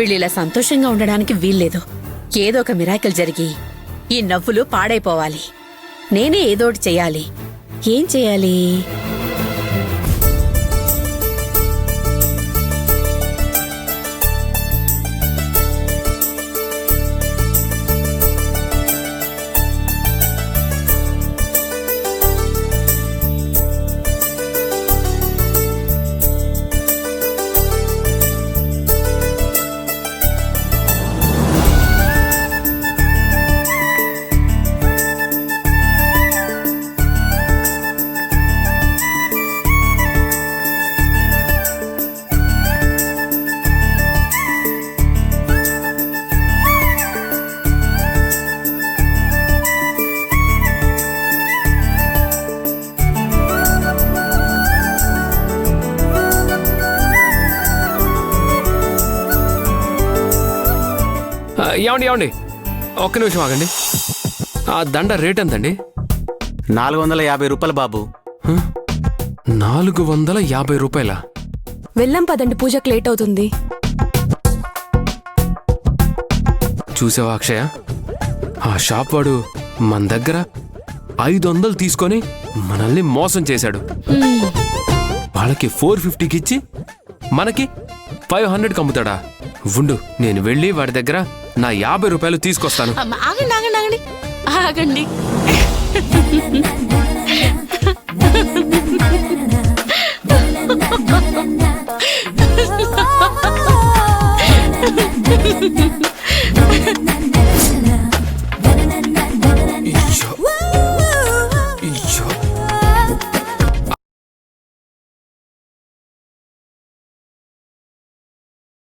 వీళ్ళిలా సంతోషంగా ఉండడానికి వీల్లేదు. ఏదో ఒక మిరాకిల్ జరిగి ఈ నవ్వులు పాడైపోవాలి. నేనే ఏదోటి చెయ్యాలి. ఏం చెయ్యాలి? ఏమండి ఒక్క నిమిషం ఆగండి. ఆ దండ రేట్ ఎంతండి? 450 రూపాయలు బాబు. 450 రూపాయల? వెళ్ళం పదండి, పూజకు లేట్ అవుతుంది. చూసావా అక్షయ, ఆ షాప్ వాడు మన దగ్గర 500 తీసుకొని మనల్ని మోసం చేశాడు. వాళ్ళకి 450కి ఇచ్చి మనకి 500కి అమ్ముతాడా? ఉండు, నేను వెళ్ళి వాడి దగ్గర నా 50 రూపాయలు తీసుకొస్తాను. ఆగండి ఆగండి ఆగండి ఆగండి.